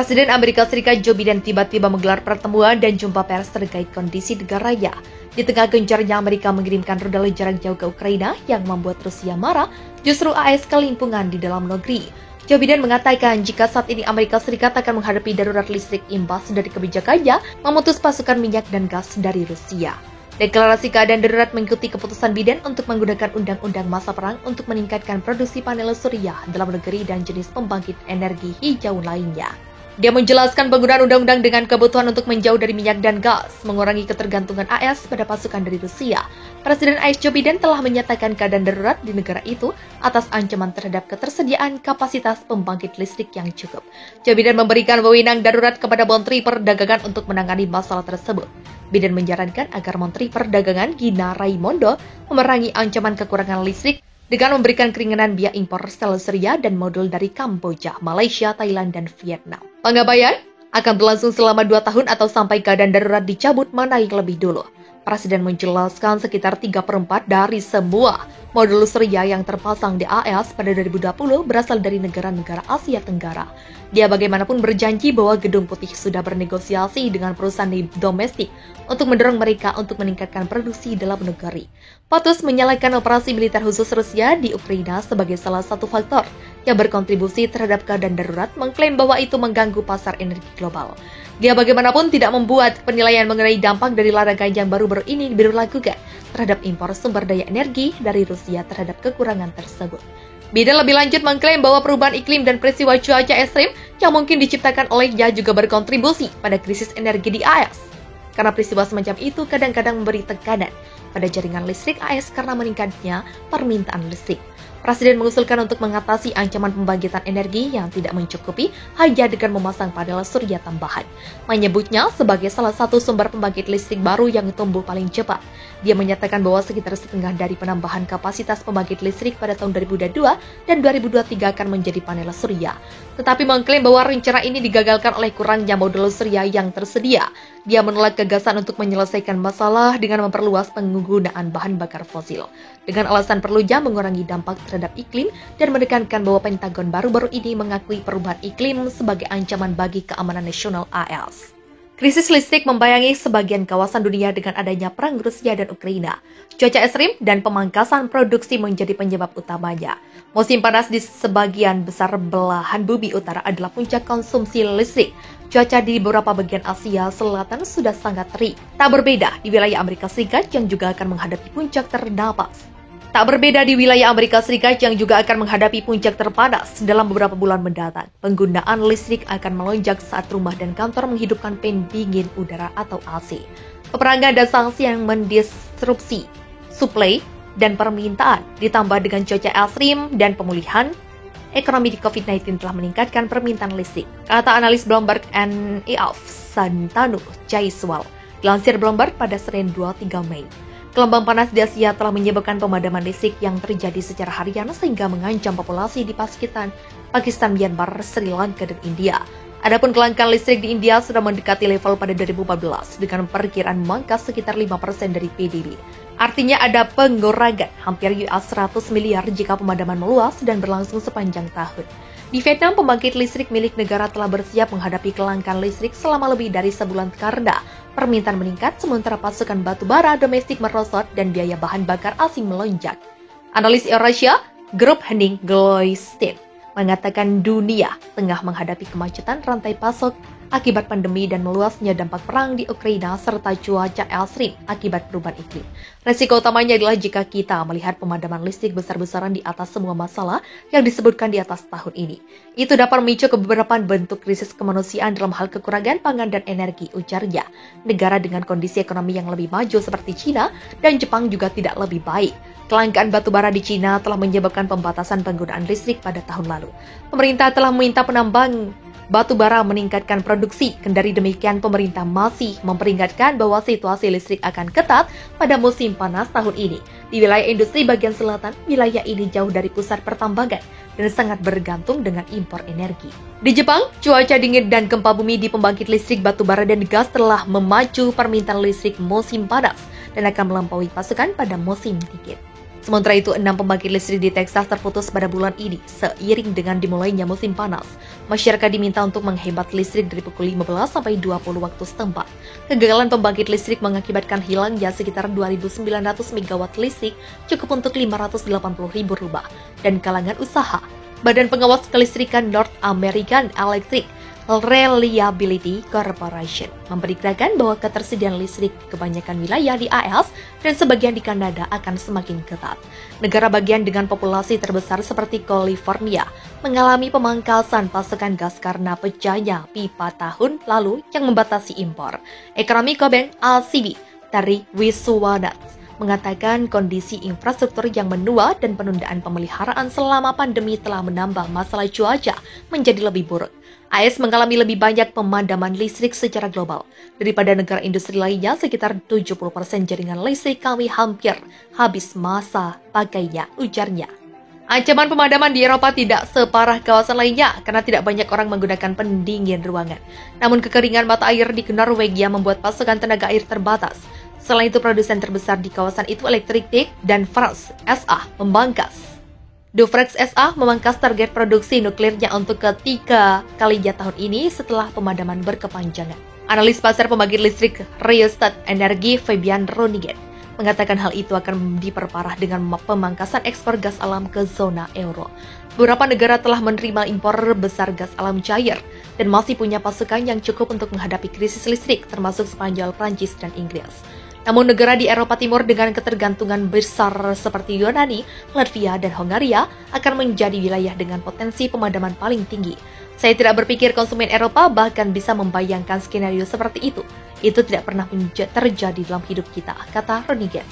Presiden Amerika Serikat Joe Biden tiba-tiba menggelar pertemuan dan jumpa pers terkait kondisi negaranya. Di tengah gencarnya Amerika mengirimkan rudal jarak jauh ke Ukraina yang membuat Rusia marah, justru AS kelimpungan di dalam negeri. Joe Biden mengatakan jika saat ini Amerika Serikat akan menghadapi darurat listrik imbas dari kebijakannya memutus pasokan minyak dan gas dari Rusia. Deklarasi keadaan darurat mengikuti keputusan Biden untuk menggunakan undang-undang masa perang untuk meningkatkan produksi panel surya dalam negeri dan jenis pembangkit energi hijau lainnya. Dia menjelaskan penggunaan undang-undang dengan kebutuhan untuk menjauh dari minyak dan gas, mengurangi ketergantungan AS pada pasukan dari Rusia. Presiden AS Joe Biden telah menyatakan keadaan darurat di negara itu atas ancaman terhadap ketersediaan kapasitas pembangkit listrik yang cukup. Joe Biden memberikan wewenang darurat kepada Menteri Perdagangan untuk menangani masalah tersebut. Biden menyarankan agar Menteri Perdagangan Gina Raimondo memerangi ancaman kekurangan listrik dengan memberikan keringanan biaya impor sel surya dan modul dari Kamboja, Malaysia, Thailand, dan Vietnam. Pengabaian akan berlangsung selama 2 tahun atau sampai keadaan darurat dicabut mana yang lebih dulu. Presiden menjelaskan sekitar 3/4 dari semua modul surya yang terpasang di AS pada 2020 berasal dari negara-negara Asia Tenggara. Dia bagaimanapun berjanji bahwa Gedung Putih sudah bernegosiasi dengan perusahaan domestik untuk mendorong mereka untuk meningkatkan produksi dalam negeri. Patus menyalahkan operasi militer khusus Rusia di Ukraina sebagai salah satu faktor yang berkontribusi terhadap keadaan darurat, mengklaim bahwa itu mengganggu pasar energi global. Dia bagaimanapun tidak membuat penilaian mengenai dampak dari larangan yang baru-baru ini diberlakukan terhadap impor sumber daya energi dari Rusia terhadap kekurangan tersebut. Biden lebih lanjut mengklaim bahwa perubahan iklim dan peristiwa cuaca ekstrim yang mungkin diciptakan olehnya juga berkontribusi pada krisis energi di AS. Karena peristiwa semacam itu kadang-kadang memberi tekanan pada jaringan listrik AS karena meningkatnya permintaan listrik. Presiden mengusulkan untuk mengatasi ancaman pembangkitan energi yang tidak mencukupi hanya dengan memasang panel surya tambahan. Menyebutnya sebagai salah satu sumber pembangkit listrik baru yang tumbuh paling cepat. Dia menyatakan bahwa sekitar setengah dari penambahan kapasitas pembangkit listrik pada tahun 2022 dan 2023 akan menjadi panel surya. Tetapi mengklaim bahwa rencana ini digagalkan oleh kurangnya modul surya yang tersedia. Dia menolak gagasan untuk menyelesaikan masalah dengan memperluas penggunaan bahan bakar fosil. Dengan alasan perlunya mengurangi dampak terhadap iklim dan menekankan bahwa Pentagon baru-baru ini mengakui perubahan iklim sebagai ancaman bagi keamanan nasional AS. Krisis listrik membayangi sebagian kawasan dunia dengan adanya perang Rusia dan Ukraina. Cuaca ekstrim dan pemangkasan produksi menjadi penyebab utamanya. Musim panas di sebagian besar belahan bumi utara adalah puncak konsumsi listrik. Cuaca di beberapa bagian Asia Selatan sudah sangat terik. Tak berbeda di wilayah Amerika Serikat yang juga akan menghadapi puncak terpanas. Dalam beberapa bulan mendatang. Penggunaan listrik akan melonjak saat rumah dan kantor menghidupkan pendingin udara atau AC. Peperangan dan sanksi yang mendisrupsi suplai dan permintaan ditambah dengan cuaca ekstrim dan pemulihan ekonomi di COVID-19 telah meningkatkan permintaan listrik, kata analis Bloomberg NEF Santanu Jaiswal. Dilansir Bloomberg pada Senin 23 Mei. Gelombang panas di Asia telah menyebabkan pemadaman listrik yang terjadi secara harian sehingga mengancam populasi di Pakistan, Myanmar, Sri Lanka, dan India. Adapun kelangkaan listrik di India sudah mendekati level pada 2014 dengan perkiraan memangkas sekitar 5% dari PDB. Artinya ada pengurangan hampir US$100 miliar jika pemadaman meluas dan berlangsung sepanjang tahun. Di Vietnam, pembangkit listrik milik negara telah bersiap menghadapi kelangkaan listrik selama lebih dari sebulan karena permintaan meningkat sementara pasokan batu bara domestik merosot dan biaya bahan bakar asing melonjak. Analis Eurasia, Grup Henning Gloystein, mengatakan dunia tengah menghadapi kemacetan rantai pasok akibat pandemi dan meluasnya dampak perang di Ukraina serta cuaca ekstrim akibat perubahan iklim. Resiko utamanya adalah jika kita melihat pemadaman listrik besar-besaran di atas semua masalah yang disebutkan di atas tahun ini. Itu dapat memicu beberapa bentuk krisis kemanusiaan dalam hal kekurangan pangan dan energi, ujarnya. Negara dengan kondisi ekonomi yang lebih maju seperti China dan Jepang juga tidak lebih baik. Kelangkaan batu bara di China telah menyebabkan pembatasan penggunaan listrik pada tahun lalu. Pemerintah telah meminta penambang batu bara meningkatkan produksi. Kendari demikian, pemerintah masih memperingatkan bahwa situasi listrik akan ketat pada musim panas tahun ini. Di wilayah industri bagian selatan, wilayah ini jauh dari pusat pertambangan dan sangat bergantung dengan impor energi. Di Jepang, cuaca dingin dan gempa bumi di pembangkit listrik batu bara dan gas telah memacu permintaan listrik musim panas dan akan melampaui pasokan pada musim dingin. Sementara itu, 6 pembangkit listrik di Texas terputus pada bulan ini, seiring dengan dimulainya musim panas. Masyarakat diminta untuk menghemat listrik dari pukul 15 sampai 20 waktu setempat. Kegagalan pembangkit listrik mengakibatkan hilangnya sekitar 2.900 megawatt listrik, cukup untuk 580.000 rumah dan kalangan usaha. Badan Pengawas Kelistrikan North American Electric Reliability Corporation memperkirakan bahwa ketersediaan listrik di kebanyakan wilayah di AS dan sebagian di Kanada akan semakin ketat. Negara bagian dengan populasi terbesar seperti California mengalami pemangkasan pasokan gas karena pecahnya pipa tahun lalu yang membatasi impor. Ekonomi Koben Al-Sibi dari Wiswanat mengatakan kondisi infrastruktur yang menua dan penundaan pemeliharaan selama pandemi telah menambah masalah cuaca menjadi lebih buruk. AS mengalami lebih banyak pemadaman listrik secara global daripada negara industri lainnya. Sekitar 70% jaringan listrik kami hampir habis masa pakainya, ujarnya. Ancaman pemadaman di Eropa tidak separah kawasan lainnya karena tidak banyak orang menggunakan pendingin ruangan. Namun kekeringan mata air di Norwegia membuat pasokan tenaga air terbatas. Selain itu, produsen terbesar di kawasan itu Electric dan Frans SA membangkas. Dufrex SA memangkas target produksi nuklirnya untuk ketiga kalinya tahun ini setelah pemadaman berkepanjangan. Analis pasar pembangkit listrik Rystad Energi Fabian Ronigen mengatakan hal itu akan diperparah dengan pemangkasan ekspor gas alam ke zona euro. Beberapa negara telah menerima impor besar gas alam cair dan masih punya pasukan yang cukup untuk menghadapi krisis listrik, termasuk Spanyol, Prancis, dan Inggris. Namun negara di Eropa Timur dengan ketergantungan besar seperti Yunani, Latvia, dan Hongaria akan menjadi wilayah dengan potensi pemadaman paling tinggi. Saya tidak berpikir konsumen Eropa bahkan bisa membayangkan skenario seperti itu. Itu tidak pernah terjadi dalam hidup kita, kata Ronigen.